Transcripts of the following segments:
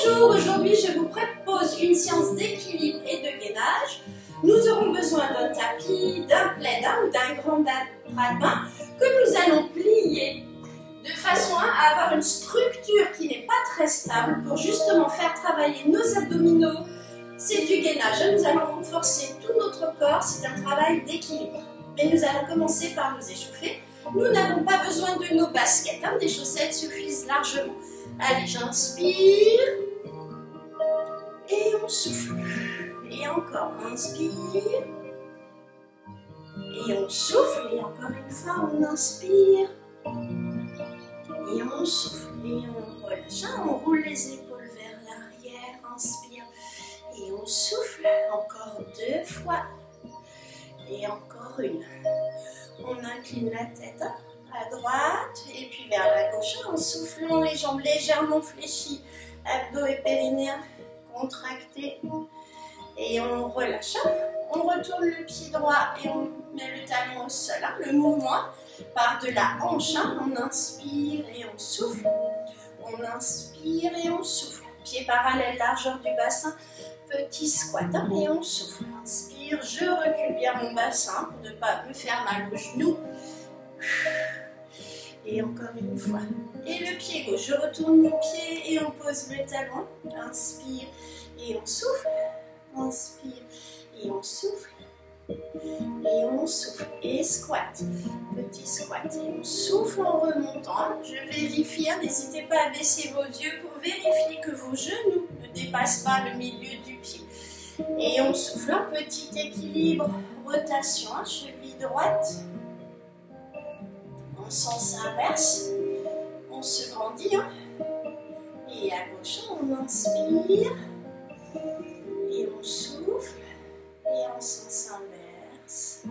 Bonjour, aujourd'hui je vous propose une séance d'équilibre et de gainage. Nous aurons besoin d'un tapis, d'un plaid ou d'un grand drap de bain que nous allons plier de façon à avoir une structure qui n'est pas très stable pour justement faire travailler nos abdominaux. C'est du gainage, nous allons renforcer tout notre corps, c'est un travail d'équilibre. Mais nous allons commencer par nous échauffer. Nous n'avons pas besoin de nos baskets, des chaussettes suffisent largement. Allez, j'inspire et on souffle. Et encore, on inspire et on souffle. Et encore une fois, on inspire et on souffle. Et on relâche, on roule les épaules vers l'arrière, inspire et on souffle. Encore 2 fois et encore une. On incline la tête à droite et puis vers la gauche en soufflant, les jambes légèrement fléchies, abdos et périnée contractés et on relâche. On retourne le pied droit et on met le talon au sol. Le mouvement part de la hanche. On inspire et on souffle. On inspire et on souffle. Pied parallèle, largeur du bassin. Petit squat et on souffle. Inspire, je recule bien mon bassin pour ne pas me faire mal aux genoux. Et encore une fois. Et le pied gauche, je retourne mon pied et on pose le talon. Inspire et on souffle. Inspire et on souffle. Et on souffle. Et squat. Petit squat. Et on souffle en remontant. Je vérifie. N'hésitez pas à baisser vos yeux pour vérifier que vos genoux ne dépassent pas le milieu du pied. Et on souffle. Un petit équilibre. Rotation. Cheville droite. En sens inverse. On se grandit. Et à gauche, on inspire. Et on souffle. Et en sens inverse.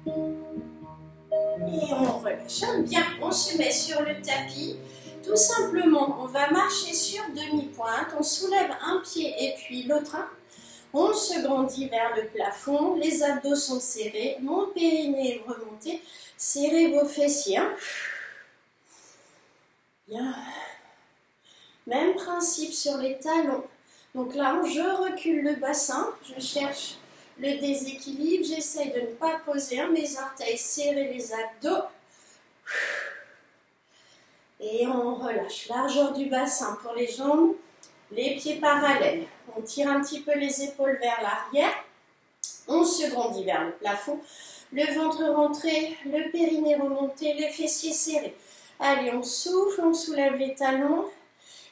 Et on relâche. Bien, on se met sur le tapis. Tout simplement, on va marcher sur demi-pointe. On soulève un pied et puis l'autre. On se grandit vers le plafond. Les abdos sont serrés. Mon périnée est remonté. Serrez vos fessiers. Bien. Même principe sur les talons. Donc là, je recule le bassin. Je cherche le déséquilibre. J'essaye de ne pas poser mes orteils, serrer les abdos. Et on relâche. Largeur du bassin pour les jambes. Les pieds parallèles. On tire un petit peu les épaules vers l'arrière. On se grandit vers le plafond. Le ventre rentré, le périnée remonté, les fessiers serrés. Allez, on souffle, on soulève les talons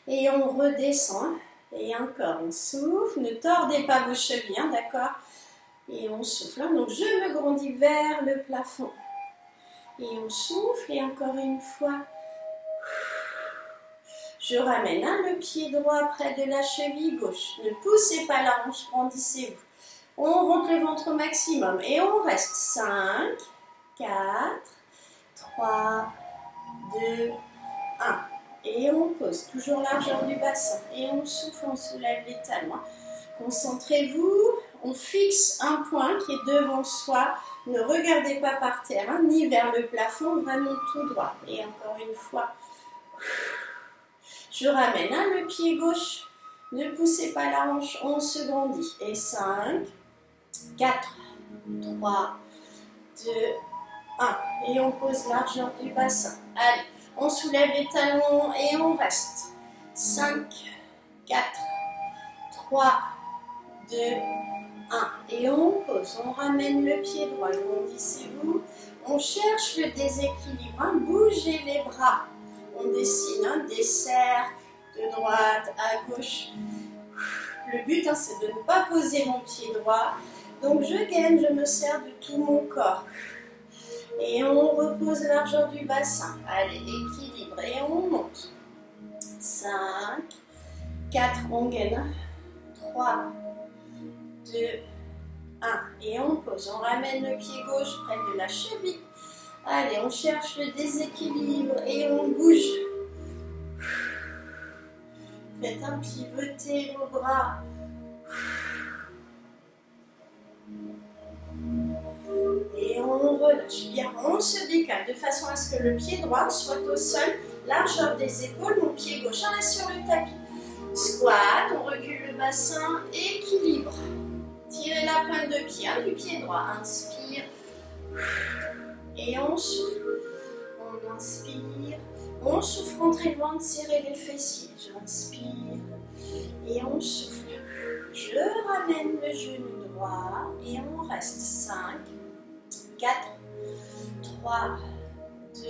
et on redescend. Et encore, on souffle. Ne tordez pas vos chevilles, d'accord? Et on souffle. Donc, je me grandis vers le plafond. Et on souffle. Et encore une fois. Je ramène le pied droit près de la cheville gauche. Ne poussez pas la hanche, grandissez-vous. On rentre le ventre au maximum et on reste 5, 4, 3, 2, 1. Et on pose, toujours largeur du bassin. Et on souffle, on soulève les talons. Concentrez-vous, on fixe un point qui est devant soi. Ne regardez pas par terre, ni vers le plafond, vraiment tout droit. Et encore une fois, je ramène le pied gauche. Ne poussez pas la hanche, on se grandit. Et 5, 4, 3, 2, 1. Et on pose largeur du bassin. Allez, on soulève les talons et on reste. 5, 4, 3, 2, 1. Et on pose. On ramène le pied droit. Grandissez-vous. On cherche le déséquilibre. Bougez les bras. On dessine des cercles de droite à gauche. Le but, c'est de ne pas poser mon pied droit. Donc je gaine, je me sers de tout mon corps. Et on repose largeur du bassin. Allez, équilibre. Et on monte. 5, 4, on gaine. 3, 2, 1. Et on pose. On ramène le pied gauche près de la cheville. Allez, on cherche le déséquilibre et on bouge. Faites un pivoter vos bras. Et on relâche. Bien, on se décale de façon à ce que le pied droit soit au sol, largeur des épaules, mon pied gauche reste sur le tapis. Squat, droite, on recule le bassin, équilibre. Tirez la pointe de pied du pied droit. Inspire. Et on souffle. On inspire. On souffle en très loin de serrer les fessiers. J'inspire. Et on souffle. Je ramène le genou droit. Et on reste. 5, 4, 3, 2,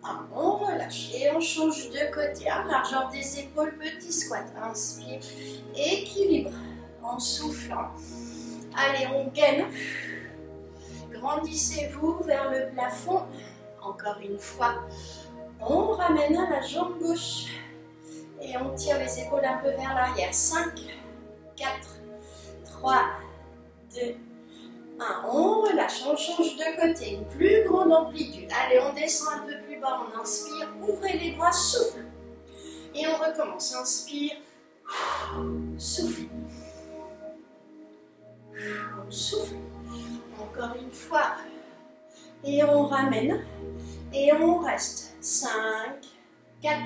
1. On relâche. Et on change de côté. Largeur des épaules, petit squat. Inspire. Équilibre. En soufflant. Allez, on gaine. Grandissez-vous vers le plafond. Encore une fois. On ramène à la jambe gauche. Et on tire les épaules un peu vers l'arrière. 5, 4, 3, 2, 1. On relâche. On change de côté. Une plus grande amplitude. Allez, on descend un peu plus bas. On inspire. Ouvrez les bras. Souffle. Et on recommence. Inspire. Souffle. On souffle. Encore une fois. Et on ramène. Et on reste. 5, 4,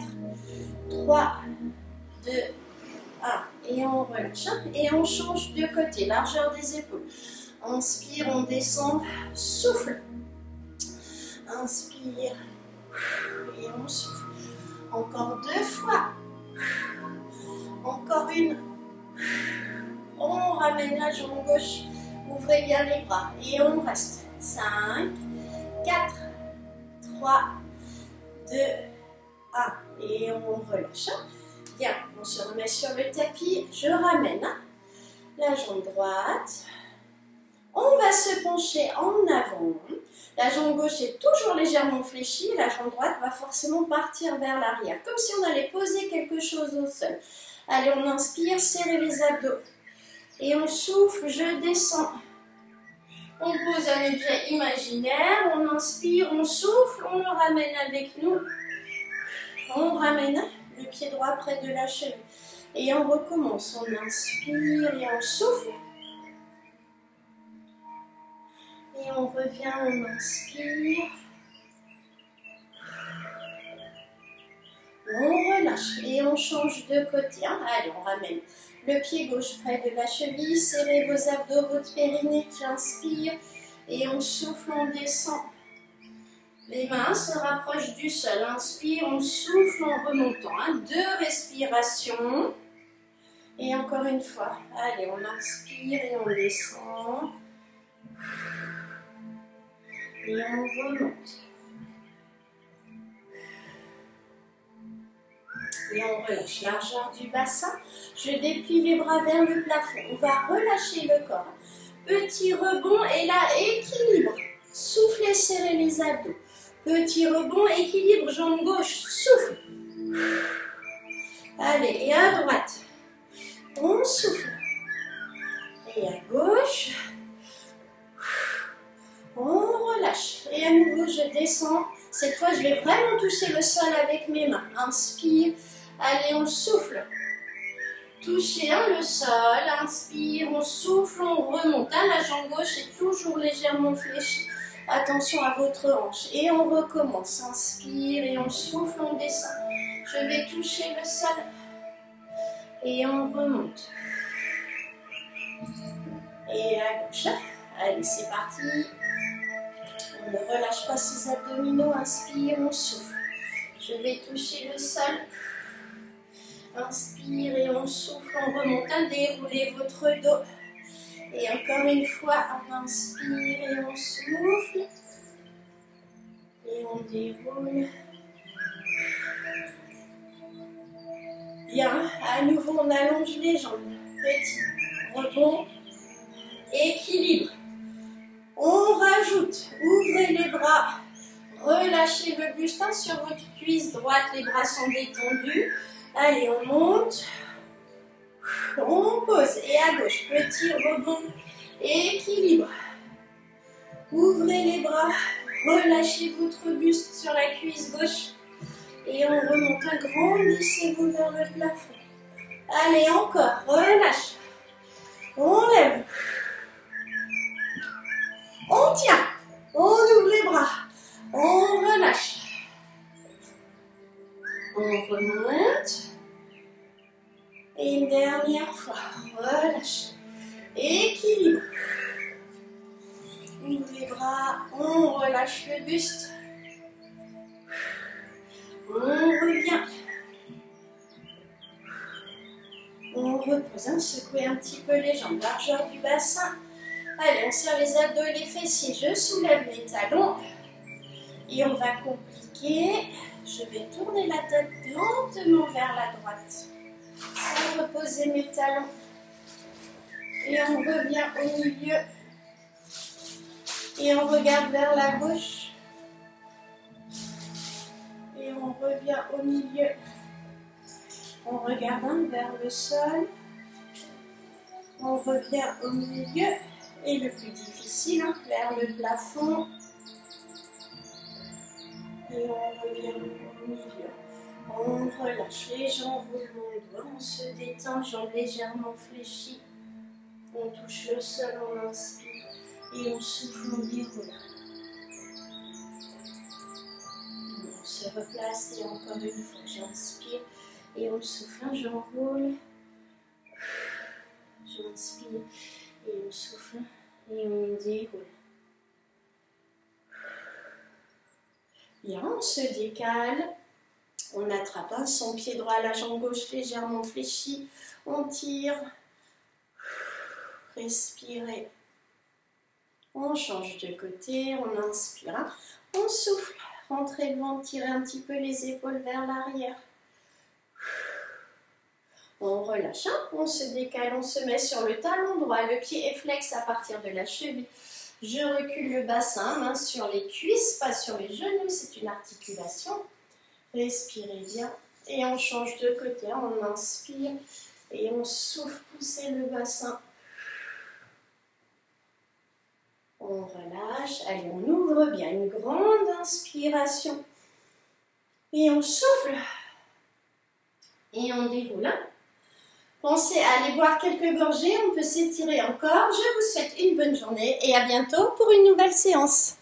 3, 2, 1. Et on relâche. Et on change de côté. Largeur des épaules. Inspire, on descend. Souffle. Inspire. Et on souffle. Encore 2 fois. Encore une. On ramène la jambe gauche. Ouvrez bien les bras. Et on reste. 5, 4, 3, 2, 1. Et on relâche. Bien, on se remet sur le tapis. Je ramène la jambe droite. On va se pencher en avant. La jambe gauche est toujours légèrement fléchie. La jambe droite va forcément partir vers l'arrière. Comme si on allait poser quelque chose au sol. Allez, on inspire, serrez les abdos. Et on souffle, je descends. On pose un objet imaginaire. On inspire, on souffle, on le ramène avec nous. On ramène le pied droit près de la cheville. Et on recommence. On inspire et on souffle. Et on revient, on inspire. On relâche et on change de côté. Allez, on ramène le pied gauche près de la cheville. Serrez vos abdos, votre périnée. J'inspire et on souffle, on descend. Les mains se rapprochent du sol. Inspire, on souffle en remontant. 2 respirations. Et encore une fois. Allez, on inspire et on descend. Et on remonte. Et on relâche. Largeur du bassin. Je déplie les bras vers le plafond. On va relâcher le corps. Petit rebond et là, équilibre. Soufflez, serrez les abdos. Petit rebond, équilibre, jambe gauche, souffle. Allez, et à droite. On souffle. Et à gauche. On relâche. Et à nouveau, je descends. Cette fois, je vais vraiment toucher le sol avec mes mains. Inspire. Allez, on souffle. Touchez le sol. Inspire, on souffle, on remonte. La jambe gauche est toujours légèrement fléchie. Attention à votre hanche. Et on recommence. Inspire et on souffle, on descend. Je vais toucher le sol. Et on remonte. Et à gauche. Allez, c'est parti. On ne relâche pas ses abdominaux. Inspire, on souffle. Je vais toucher le sol. Inspire et on souffle, on remonte. Déroulez votre dos. Et encore une fois, on inspire et on souffle. Et on déroule. Bien, à nouveau, on allonge les jambes. Petit rebond. Équilibre. On rajoute. Ouvrez les bras. Relâchez le buste sur votre cuisse droite. Les bras sont détendus. Allez, on monte. On pose. Et à gauche, petit rebond. Équilibre. Ouvrez les bras. Relâchez votre buste sur la cuisse gauche. Et on remonte. Grandissez-vous vers le plafond. Allez, encore. Relâche. On lève. On tient. On ouvre les bras. On relâche. On remonte. Et une dernière fois. Relâche. Équilibre. Ouvre les bras. On relâche le buste. On revient. On repose. Secouez un petit peu les jambes. Largeur du bassin. Allez, on serre les abdos et les fessiers. Je soulève les talons. Et on va compliquer. Je vais tourner la tête lentement vers la droite. Sans reposer mes talons. Et on revient au milieu. Et on regarde vers la gauche. Et on revient au milieu. On regarde vers le sol. On revient au milieu. Et le plus difficile, vers le plafond. Et on revient au milieu. On relâche les jambes, on se détend, jambes légèrement fléchies. On touche le sol, on inspire. Et on souffle, on déroule. On se replace et encore une fois, j'inspire. Et on souffle, j'enroule. J'inspire. Et on souffle. Et on déroule. Bien, on se décale. On attrape son pied droit, la jambe gauche légèrement fléchie. On tire. Respirez. On change de côté. On inspire. On souffle. Rentrez le ventre, tirez un petit peu les épaules vers l'arrière. On relâche. On se décale. On se met sur le talon droit. Le pied est flex à partir de la cheville. Je recule le bassin, main sur les cuisses, pas sur les genoux, c'est une articulation. Respirez bien et on change de côté, on inspire et on souffle, poussez le bassin. On relâche, allez on ouvre bien, une grande inspiration. Et on souffle et on déroule. Pensez à aller boire quelques gorgées, on peut s'étirer encore. Je vous souhaite une bonne journée et à bientôt pour une nouvelle séance.